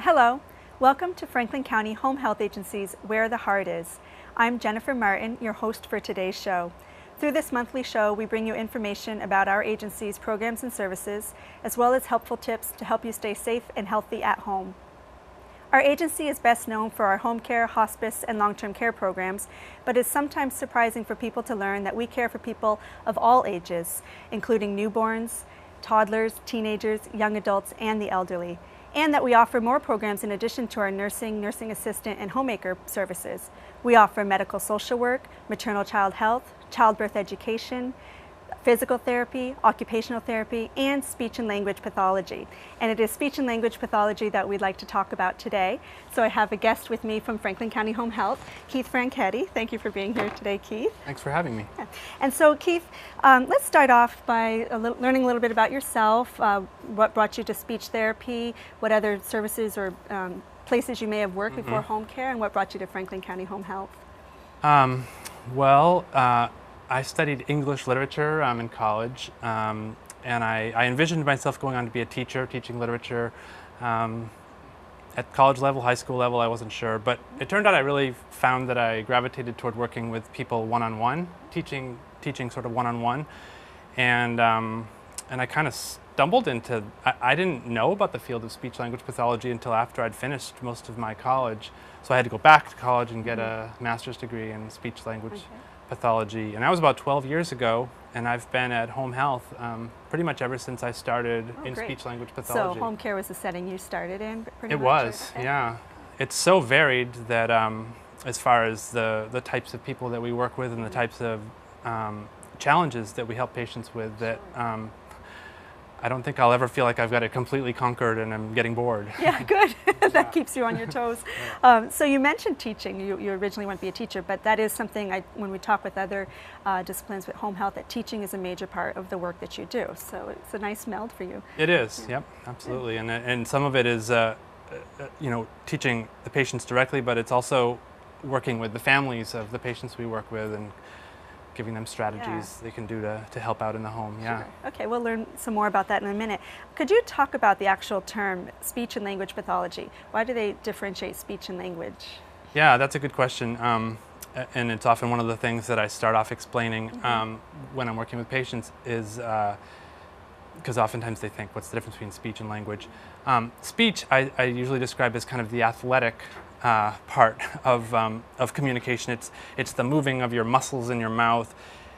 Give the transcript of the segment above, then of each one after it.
Hello, welcome to Franklin County Home Health Agency's Where the Heart Is. I'm Jennifer Martin, your host for today's show. Through this monthly show, we bring you information about our agency's programs and services, as well as helpful tips to help you stay safe and healthy at home. Our agency is best known for our home care, hospice, and long-term care programs, but it's sometimes surprising for people to learn that we care for people of all ages, including newborns, toddlers, teenagers, young adults, and the elderly, and that we offer more programs in addition to our nursing assistant, and homemaker services. We offer medical social work, maternal child health, childbirth education, physical therapy, occupational therapy, and speech and language pathology. And it is speech and language pathology that we'd like to talk about today. So I have a guest with me from Franklin County Home Health, Keith Franchetti. Thank you for being here today, Keith. Thanks for having me. Yeah. And so, Keith, let's start off by learning a little bit about yourself. What brought you to speech therapy? What other services or places you may have worked before home care? And what brought you to Franklin County Home Health? I studied English literature in college, and I envisioned myself going on to be a teacher, teaching literature. At college level, high school level, I wasn't sure, but it turned out I really found that I gravitated toward working with people one-on-one, teaching sort of one-on-one, and I kind of stumbled into, I didn't know about the field of speech-language pathology until after I'd finished most of my college, so I had to go back to college and get a master's degree in speech-language pathology, and that was about 12 years ago, and I've been at Home Health pretty much ever since I started in speech-language pathology. So home care was the setting you started in, pretty much? It was, yeah. It's so varied that as far as the types of people that we work with and the types of challenges that we help patients with, that I don't think I'll ever feel like I've got it completely conquered and I'm getting bored. Yeah, good. That keeps you on your toes. So you mentioned teaching. You originally want to be a teacher, but that is something, when we talk with other disciplines with home health, that teaching is a major part of the work that you do. So it's a nice meld for you. It is, yep, absolutely. And some of it is, teaching the patients directly, but it's also working with the families of the patients we work with and giving them strategies they can do to help out in the home. Yeah. Sure. Okay, we'll learn some more about that in a minute. Could you talk about the actual term speech and language pathology? Why do they differentiate speech and language? Yeah, that's a good question. And it's often one of the things that I start off explaining when I'm working with patients is, because oftentimes they think, what's the difference between speech and language? Speech, I usually describe as kind of the athletic part of communication. It's the moving of your muscles in your mouth.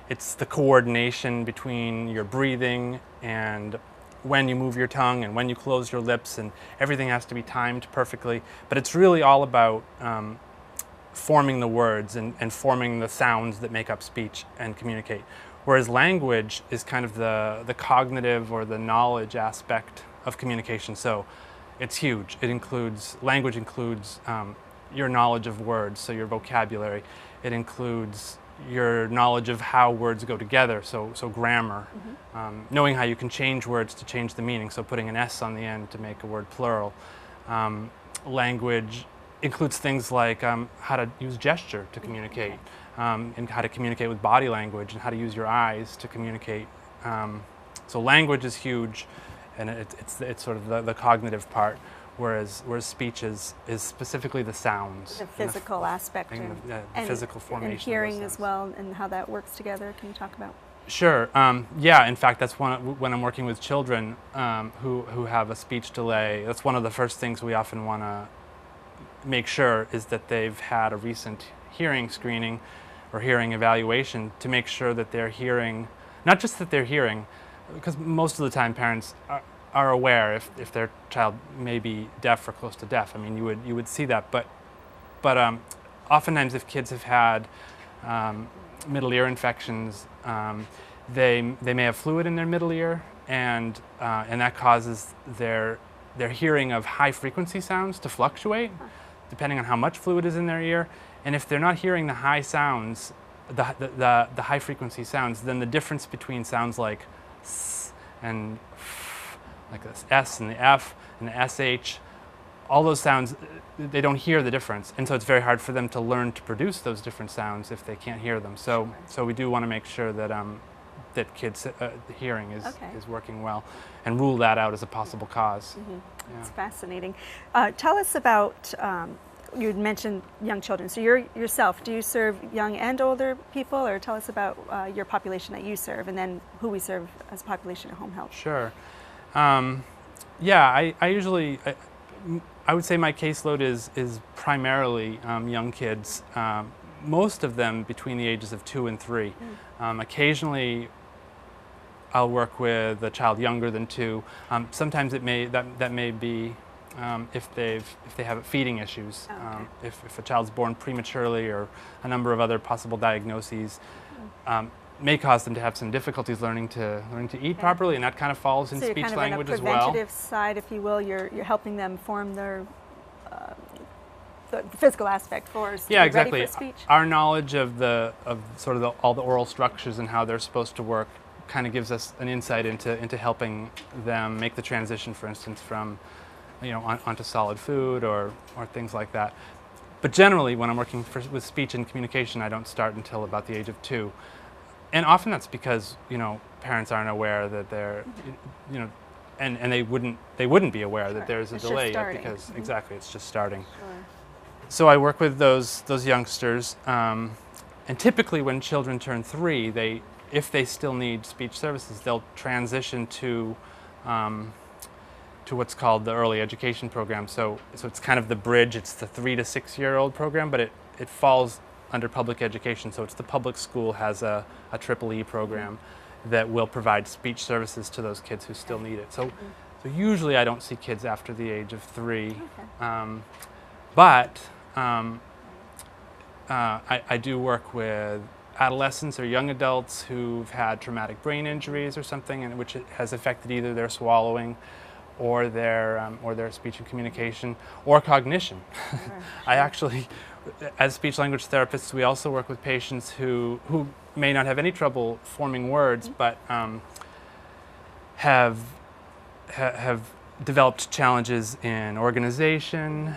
It's the coordination between your breathing and when you move your tongue and when you close your lips, and everything has to be timed perfectly. But it's really all about forming the words and forming the sounds that make up speech and communicate. Whereas language is kind of the cognitive or the knowledge aspect of communication. So it's huge. Language includes your knowledge of words, so your vocabulary. It includes your knowledge of how words go together, so grammar. Knowing how you can change words to change the meaning, so putting an S on the end to make a word plural. Language includes things like how to use gesture to communicate, and how to communicate with body language, and how to use your eyes to communicate. So language is huge, and it's sort of the cognitive part, whereas speech is specifically the sounds. The physical aspect. The physical formation. And hearing as well, and how that works together. Can you talk about? Sure. Yeah, in fact, that's when I'm working with children who have a speech delay, that's one of the first things we often want to make sure is that they've had a recent hearing screening or hearing evaluation, to make sure that they're hearing, not just that they're hearing, because most of the time parents are aware if their child may be deaf or close to deaf. I mean, you would see that, but oftentimes if kids have had middle ear infections, they may have fluid in their middle ear, and that causes their hearing of high frequency sounds to fluctuate depending on how much fluid is in their ear. And if they're not hearing the high sounds, the high frequency sounds, then the difference between sounds like S and F, like this S and the F and the SH, all those sounds, they don't hear the difference. And so it's very hard for them to learn to produce those different sounds if they can't hear them. So we do want to make sure that that kids' hearing is Okay. is working well, and rule that out as a possible cause. It's fascinating. Tell us about, you had mentioned young children. So yourself, do you serve young and older people, or tell us about your population that you serve, and then who we serve as a population at Home Health? Sure. Yeah, I usually, I would say my caseload is primarily young kids, most of them between the ages of 2 and 3. Occasionally I'll work with a child younger than 2. Sometimes that may be if they have feeding issues, if a child's born prematurely, or a number of other possible diagnoses. May cause them to have some difficulties learning to eat properly, and that kind of falls in So you're speech kind of language in a as well. preventative side, if you will. You're helping them form their the physical aspect for us to be exactly. ready for speech. Our knowledge of sort of all the oral structures and how they're supposed to work kind of gives us an insight into helping them make the transition, for instance, from onto solid food or things like that. But generally, when I'm working with speech and communication, I don't start until about the age of 2. And often that's because parents aren't aware that they're and they wouldn't be aware that there's a delay yet, because exactly, it's just starting. So I work with those youngsters, and typically when children turn 3, if they still need speech services, they'll transition to what's called the early education program. So it's kind of the bridge. It's the 3 to 6 year old program, but it falls under public education. So it's the public school has a EEE program that will provide speech services to those kids who still need it. So usually I don't see kids after the age of 3, but I do work with adolescents or young adults who've had traumatic brain injuries or something, and which has affected either their swallowing or their speech and communication or cognition. I actually, as speech language therapists, we also work with patients who may not have any trouble forming words, but have developed challenges in organization,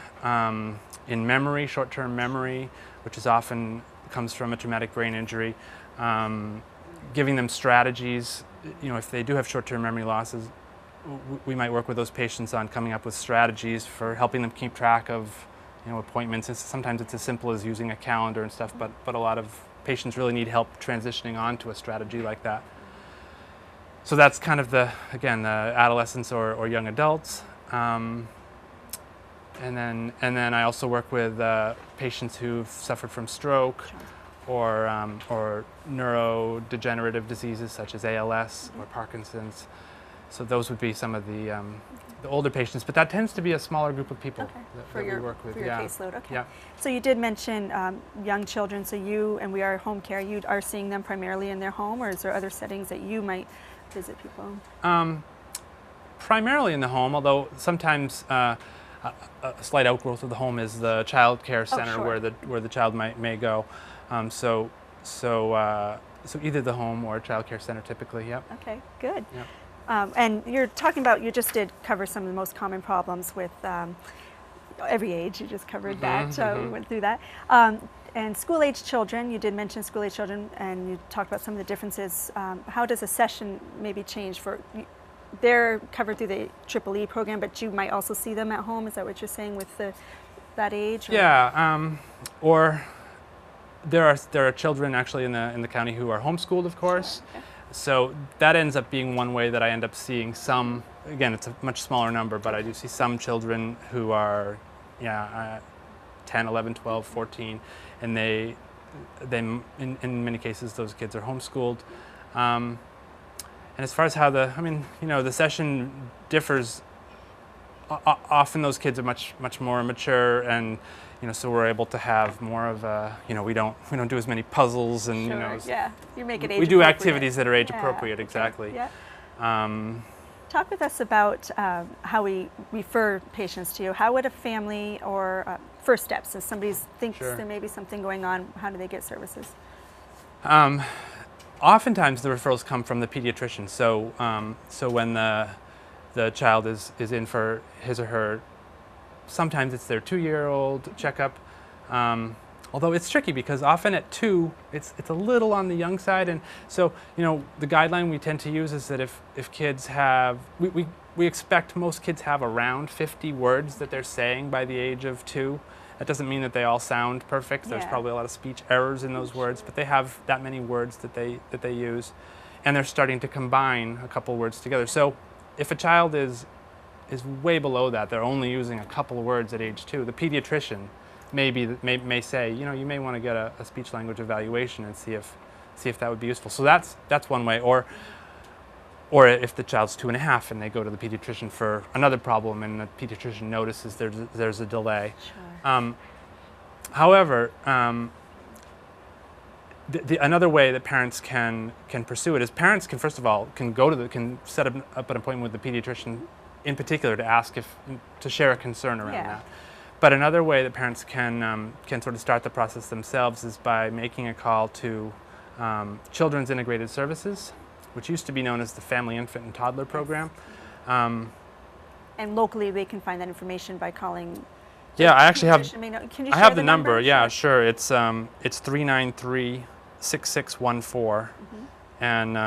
in memory, short-term memory, which is often comes from a traumatic brain injury. Giving them strategies, if they do have short-term memory losses, we might work with those patients on coming up with strategies for helping them keep track of appointments. And sometimes it's as simple as using a calendar and stuff, but a lot of patients really need help transitioning onto a strategy like that. So that's kind of the adolescents or young adults. And then I also work with patients who've suffered from stroke or neurodegenerative diseases such as ALS or Parkinson's. So those would be some of the older patients, but that tends to be a smaller group of people that we work with. For your caseload, okay. Yeah. So you did mention young children, so you and we are home care. You are seeing them primarily in their home, or is there other settings that you might visit people? Primarily in the home, although sometimes a slight outgrowth of the home is the child care center where the child may go. So either the home or a child care center typically. Yep. Okay, good. Yep. And you're talking about, you just did cover some of the most common problems with every age. You just covered that. We went through that. And school-age children, you did mention school-age children, and you talked about some of the differences. How does a session maybe change for? They're covered through the EEE program, but you might also see them at home. Is that what you're saying with that age? Or? Yeah. Or there are children actually in the county who are homeschooled, of course. Sure, okay. So that ends up being one way that I end up seeing some. Again, it's a much smaller number, but I do see some children who are 10, 11, 12, 14, and they in many cases those kids are homeschooled. And as far as how the session differs, often those kids are much more mature, and so we're able to have more of a, we don't do as many puzzles, and you make it age we do appropriate. Activities that are age appropriate, exactly. Yeah. Talk with us about how we refer patients to you. How would a family or first steps, if somebody thinks there may be something going on, how do they get services? Oftentimes the referrals come from the pediatrician. So when the child is in for his or her, sometimes it's their 2-year-old checkup, Although it's tricky because often at 2, it's a little on the young side, and so the guideline we tend to use is that if kids have, we expect most kids have around 50 words that they're saying by the age of 2. That doesn't mean that they all sound perfect. There's probably a lot of speech errors in those words, but they have that many words that they use, and they're starting to combine a couple words together. So if a child is way below that, they're only using a couple of words at age 2, the pediatrician may say, you may want to get a speech language evaluation and see if that would be useful. So that's one way. Or if the child's 2.5 and they go to the pediatrician for another problem and the pediatrician notices there's a delay. Sure. However, another way that parents can pursue it is parents can, first of all, can set up an appointment with the pediatrician in particular to share a concern around that. But another way that parents can sort of start the process themselves is by making a call to Children's Integrated Services, which used to be known as the Family Infant and Toddler Program. And locally they can find that information by calling. Yeah, I actually have. Can you I share have the number. number? Yeah, sure. It's 393-6614, and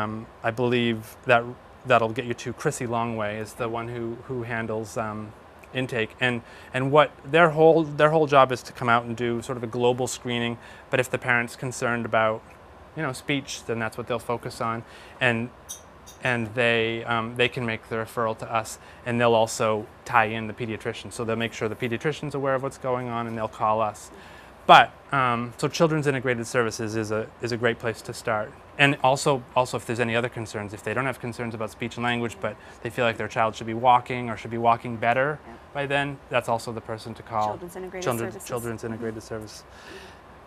I believe that'll get you to Chrissy Longway, is the one who handles intake, and what their whole job is to come out and do sort of a global screening. But if the parent's concerned about speech, then that's what they'll focus on, and they can make the referral to us, and they'll also tie in the pediatrician. So they'll make sure the pediatrician's aware of what's going on, and they'll call us. But so Children's Integrated Services is a great place to start. And also if there's any other concerns, if they don't have concerns about speech and language, but they feel like their child should be walking or should be walking better by then, that's also the person to call. Children's Integrated Services. Children's Integrated Service.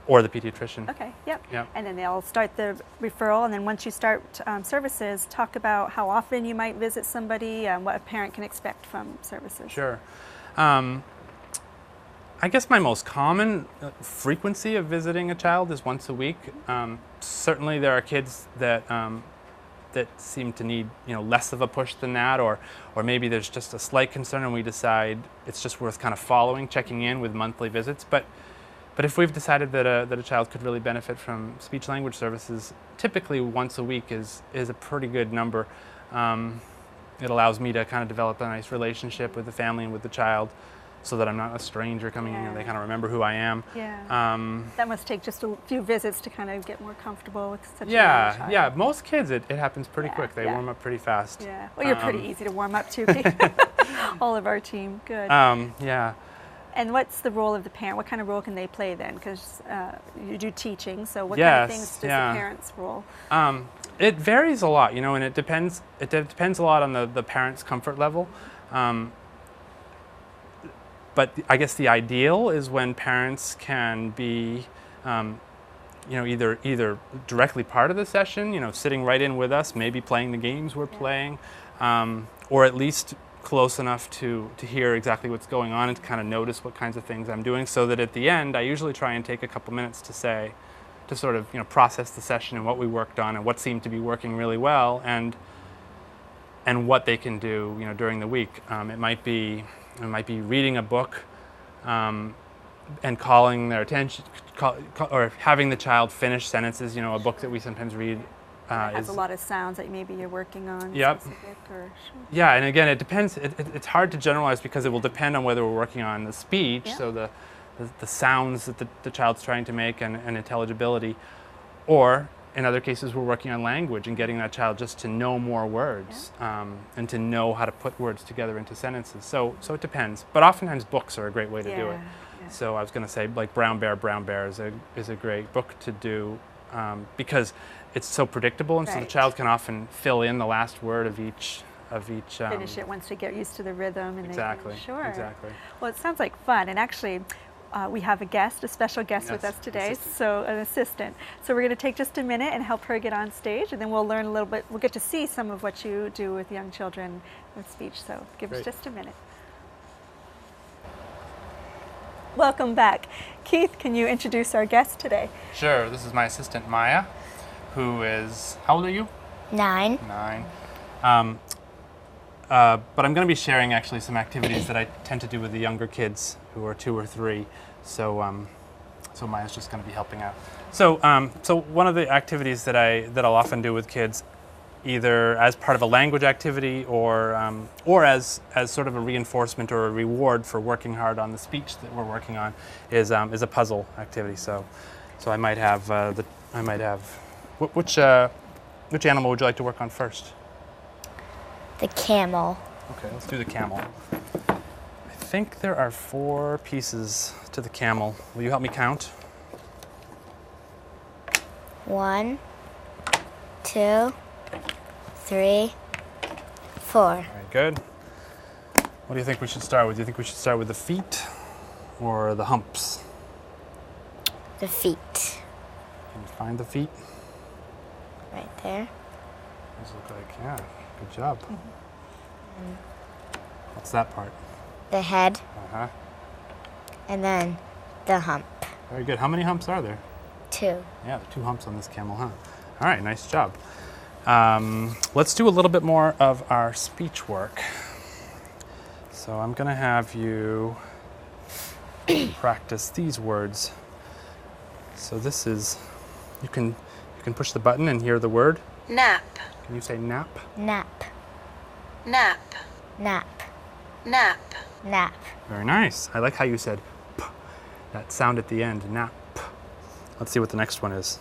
Or the pediatrician. Okay, yep. And then they'll start the referral, and then once you start services, talk about how often you might visit somebody, what a parent can expect from services. Sure. I guess my most common frequency of visiting a child is once a week. Certainly there are kids that seem to need less of a push than that, or maybe there's just a slight concern and we decide it's just worth kind of checking in with monthly visits. But if we've decided that a child could really benefit from speech language services, typically once a week is a pretty good number. It allows me to kind of develop a nice relationship with the family and with the child, so that I'm not a stranger coming in, and they kind of remember who I am. Yeah. That must take just a few visits to kind of get more comfortable with such a young child. Yeah. Most kids, it happens pretty quick. They warm up pretty fast. Yeah. Well, you're pretty easy to warm up to. All of our team. Good. Yeah. And what's the role of the parent? What kind of role can they play then? Because you do teaching, so what kind of things does the parent's role? It varies a lot, and it depends. It depends a lot on the parent's comfort level. But I guess the ideal is when parents can be, either directly part of the session, sitting right in with us, maybe playing the games we're playing, or at least close enough to hear exactly what's going on and to kind of notice what kinds of things I'm doing, so that at the end I usually try and take a couple minutes to sort of process the session and what we worked on and what seemed to be working really well, and what they can do during the week. It might be reading a book and calling their attention, or having the child finish sentences. A book that we sometimes read has a lot of sounds that maybe you're working on. Yep. Yeah, and again, it depends. It's hard to generalize because it will depend on whether we're working on the speech, so the sounds that the child's trying to make and intelligibility, or in other cases we're working on language and getting that child just to know more words and to know how to put words together into sentences. So it depends. But oftentimes books are a great way to do it. Yeah. So I was going to say, like Brown Bear is a great book to do because it's so predictable, and so the child can often fill in the last word of each. Finish it once they get used to the rhythm. And exactly. Exactly. Well, it sounds like fun, and actually we have a special guest with us today, so an assistant. So we're going to take just a minute and help her get on stage, and then we'll learn a little bit. We'll get to see some of what you do with young children with speech. So give us just a minute. Welcome back. Keith, can you introduce our guest today? Sure. This is my assistant, Maya, who is, how old are you? 9. 9. But I'm going to be sharing actually some activities that I tend to do with the younger kids who are 2 or 3. So So Maya's just going to be helping out. So, so one of the activities that I'll often do with kids, either as part of a language activity or as sort of a reinforcement or a reward for working hard on the speech that we're working on, is a puzzle activity. So I might have which animal would you like to work on first? The camel. Okay, let's do the camel. I think there are 4 pieces to the camel. Will you help me count? 1, 2, 3, 4. All right, good. What do you think we should start with? Do you think we should start with the feet or the humps? The feet. Can you find the feet? Right there. Those look like, yeah, good job. What's that part? The head. Uh-huh. And then the hump. Very good. How many humps are there? 2. Yeah, there are 2 humps on this camel, huh? All right, nice job. Let's do a little bit more of our speech work. So I'm going to have you practice these words. So this is, you can push the button and hear the word. Nap, Can you say nap? Nap. nap, Nap. nap, Nap. Very nice. I like how you said p, that sound at the end, nap. Let's see what the next one is.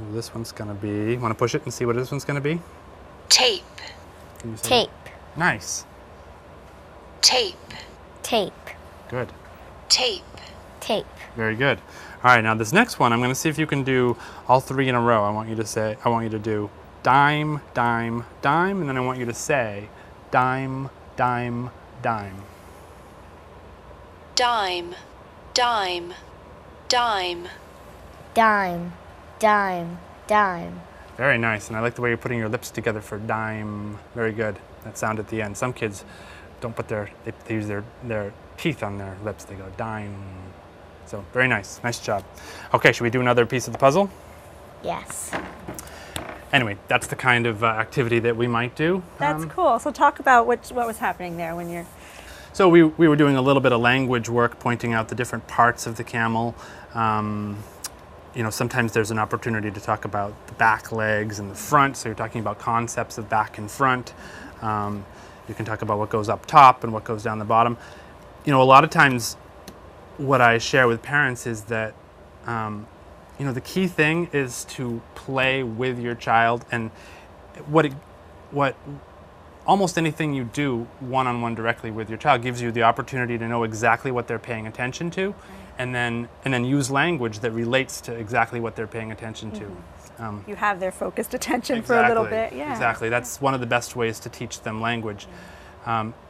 Ooh, this one's going to be, want to push it and see what this one's going to be? tape, Can you say Tape. that? Nice. tape, Tape. Good. tape, Tape. Very good. All right, now this next one, I'm going to see if you can do all 3 in a row. I want you to do dime, dime, dime, and then I want you to say dime, dime, dime. dime, dime, dime, Dime. Dime. Dime. Very nice, and I like the way you're putting your lips together for dime. Very good. That sound at the end. Some kids don't put they use their teeth on their lips. They go dime. So very nice. Nice job. Okay, should we do another piece of the puzzle? Yes. Anyway, that's the kind of activity that we might do. That's cool. So talk about what was happening there when you're... So we were doing a little bit of language work, pointing out the different parts of the camel. You know, sometimes there's an opportunity to talk about the back legs and the front, so you're talking about concepts of back and front. You can talk about what goes up top and what goes down the bottom. You know, a lot of times what I share with parents is that, you know, the key thing is to play with your child, and what almost anything you do one-on-one directly with your child gives you the opportunity to know exactly what they're paying attention to, and then use language that relates to exactly what they're paying attention to. You have their focused attention for a little bit. Yeah. Exactly. That's one of the best ways to teach them language.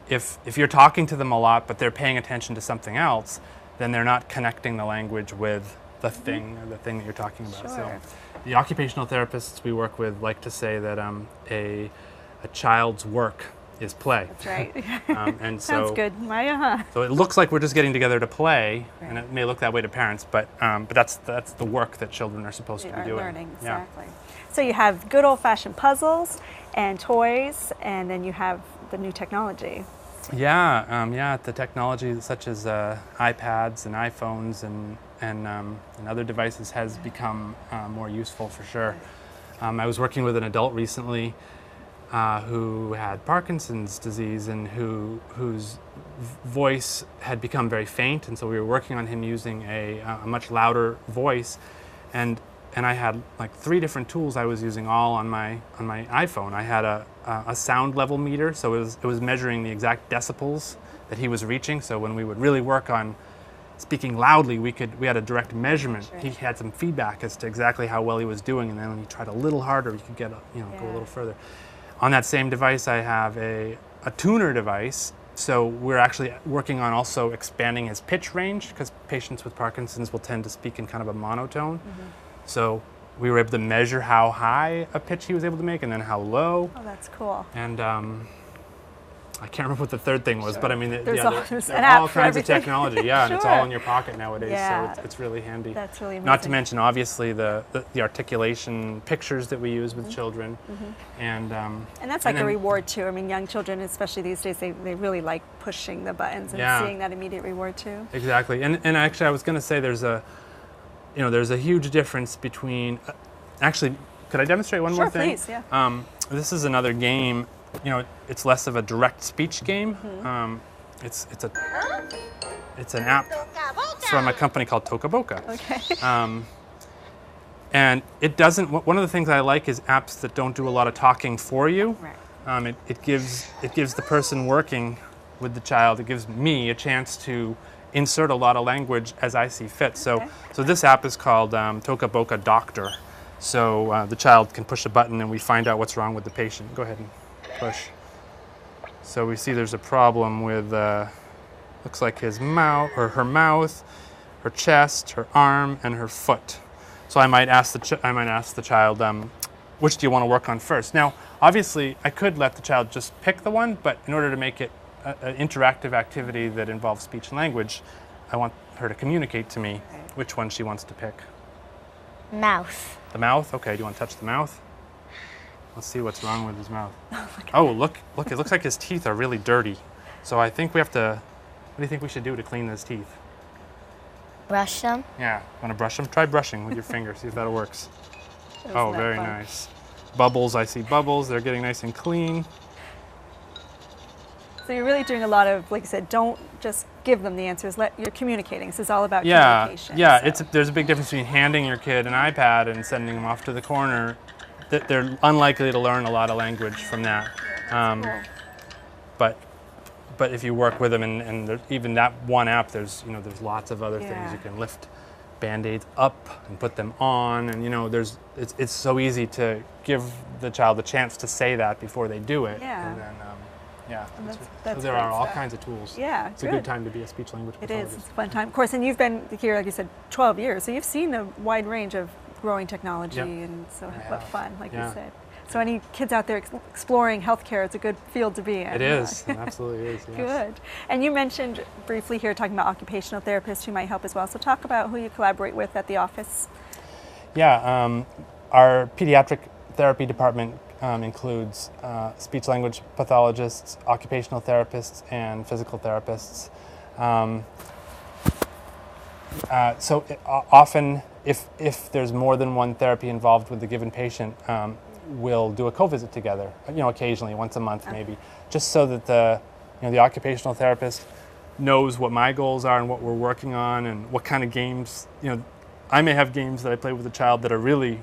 If you're talking to them a lot, but they're paying attention to something else, then they're not connecting the language with the thing, or the thing that you're talking about. Sure. So, the occupational therapists we work with like to say that a child's work is play. That's right. And Sounds so, good, Maya, huh? so it looks like we're just getting together to play, and it may look that way to parents, but that's the work that children are supposed to be Are doing. learning, Yeah. exactly. So you have good old-fashioned puzzles and toys, and then you have the new technology. Yeah, the technology such as iPads and iPhones and other devices has become more useful for sure. I was working with an adult recently who had Parkinson's disease and whose voice had become very faint, and so we were working on him using a much louder voice, and I had like 3 different tools I was using all on my iPhone. I had a sound level meter, so it was measuring the exact decibels that he was reaching. So when we would really work on speaking loudly, we had a direct measurement. Sure. He had some feedback as to exactly how well he was doing, and then when he tried a little harder, he could get go a little further. On that same device, I have a tuner device. So we're actually working on also expanding his pitch range, because patients with Parkinson's will tend to speak in kind of a monotone. So we were able to measure how high a pitch he was able to make and then how low. Oh, that's cool. And I can't remember what the third thing was, but I mean, There's there an are app all for kinds of everything. technology, yeah, and it's Sure. all in your pocket nowadays, Yeah. so it's really handy. That's really amazing. Not to mention, obviously, the articulation pictures that we use with children, and And that's like a then- reward too. I mean, young children, especially these days, they really like pushing the buttons and Yeah. seeing that immediate reward too. Exactly, and actually, I was going to say there's a huge difference between. Actually, could I demonstrate one Sure, more thing? please, yeah. This is another game. It's less of a direct speech game. It's an app from a company called Tokaboka. Okay. And it doesn't. One of the things I like is apps that don't do a lot of talking for you. Right. It gives the person working with the child. It gives me a chance to insert a lot of language as I see fit. Okay. So this app is called Tokaboka Doctor. So the child can push a button and we find out what's wrong with the patient. Go ahead and push. So we see there's a problem with looks like his mouth or her mouth, her chest, her arm, and her foot. So I might ask the child, which do you want to work on first? Now, obviously, I could let the child just pick the one, but in order to make it an interactive activity that involves speech and language, I want her to communicate to me which one she wants to pick. Mouth. The mouth? Okay, do you want to touch the mouth? Let's see what's wrong with his mouth. Oh, look, it looks like his teeth are really dirty. So I think we have to, what do you think we should do to clean his teeth? Brush them. Yeah, want to brush them? Try brushing with your finger, see if that works. Isn't Oh, that very fun? nice. Bubbles, I see bubbles, they're getting nice and clean. So you're really doing a lot of, like you said, don't just give them the answers. You're communicating. This is all about Yeah, communication. yeah. so. There's a big difference between handing your kid an iPad and sending them off to the corner. They're unlikely to learn a lot of language from that. Cool. But if you work with them and even that one app, there's lots of other things. Yeah. You can lift Band-Aids up and put them on, and it's so easy to give the child a chance to say that before they do it. Yeah. And then And so that's there great are all stuff. kinds of tools. Yeah, It's a good time to be a speech language It pathologist. is. It's a fun time. Of course, and you've been here, like you said, 12 years. So you've seen a wide range of growing technology, Yep. and so I what have. fun, like Yeah. you said. So any kids out there exploring healthcare, it's a good field to be in. It is. It absolutely is. Yes. Good. And you mentioned briefly here talking about occupational therapists who might help as well. So talk about who you collaborate with at the office. Yeah, our pediatric therapy department includes speech language pathologists, occupational therapists, and physical therapists. Often, if there's more than one therapy involved with the given patient, we'll do a co-visit together. Occasionally, once a month maybe, just so that the occupational therapist knows what my goals are and what we're working on and what kind of games. I may have games that I play with a child that are really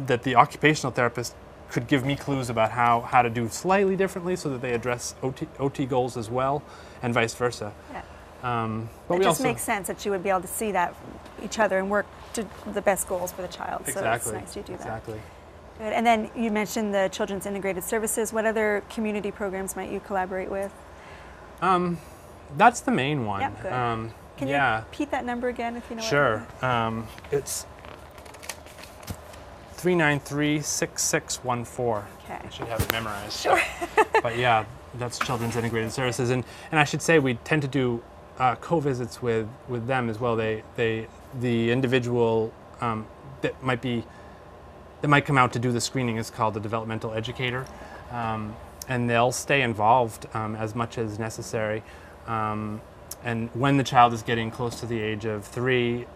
that the occupational therapist could give me clues about how to do slightly differently so that they address OT goals as well, and vice versa. Yeah. But It we just also makes sense that you would be able to see that each other and work to the best goals for the child. exactly So it's nice you do that. exactly. Good. And then you mentioned the Children's Integrated Services. What other community programs might you collaborate with? That's the main one. Yeah, good. Can you repeat that number again if you know Sure. It's 393-6614. Okay. I should have it memorized. Sure. But yeah, that's Children's Integrated Services, and I should say we tend to do co-visits with them as well. The individual that might come out to do the screening is called the developmental educator, and they'll stay involved as much as necessary. And when the child is getting close to the age of 3,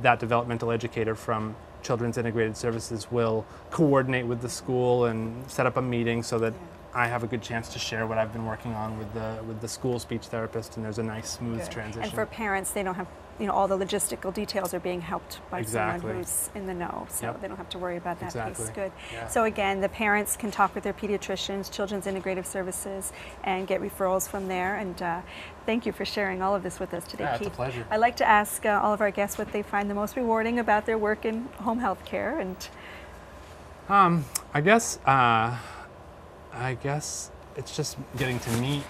that developmental educator from Children's Integrated Services will coordinate with the school and set up a meeting so that I have a good chance to share what I've been working on with the school speech therapist, and there's a nice smooth Good. transition. And for parents, they don't have, all the logistical details are being helped by Exactly. someone who's in the know, so Yep. they don't have to worry about that Exactly. piece. Good. Yeah. So again, the parents can talk with their pediatricians, Children's Integrative Services, and get referrals from there. And thank you for sharing all of this with us today, Yeah, Keith. it's a pleasure. I like to ask all of our guests what they find the most rewarding about their work in home health care. And I guess it's just getting to meet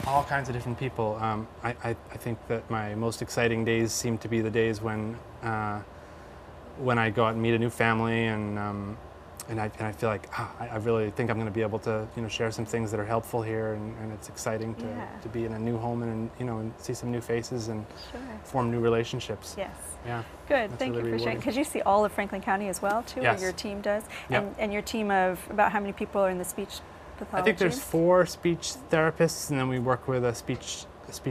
all kinds of different people. I think that my most exciting days seem to be the days when I go out and meet a new family and and I feel like I really think I'm going to be able to share some things that are helpful here, and it's exciting to be in a new home and and see some new faces and form new relationships. Yes. Yeah. Good. Thank you for sharing. Because you see all of Franklin County as well too, Yes. or your team does. Yep. And your team of about how many people are in the speech pathology? I think there's 4 speech therapists, and then we work with a speech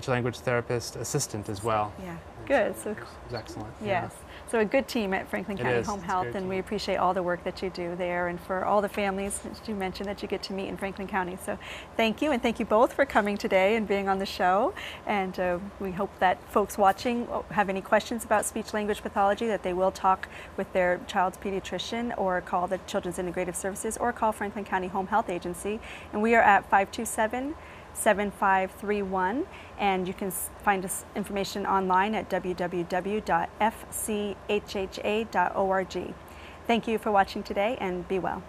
language therapist assistant as well. Yeah. And Good. So it's excellent. Yes. So a good team at Franklin It County is. Home It's a Health, great and we team. appreciate all the work that you do there, and for all the families that you mentioned that you get to meet in Franklin County. So thank you, and thank you both for coming today and being on the show. And we hope that folks watching have any questions about speech language pathology, that they will talk with their child's pediatrician, or call the Children's Integrative Services, or call Franklin County Home Health Agency. And we are at 527-7531, and you can find us information online at www.fchha.org. Thank you for watching today, and be well.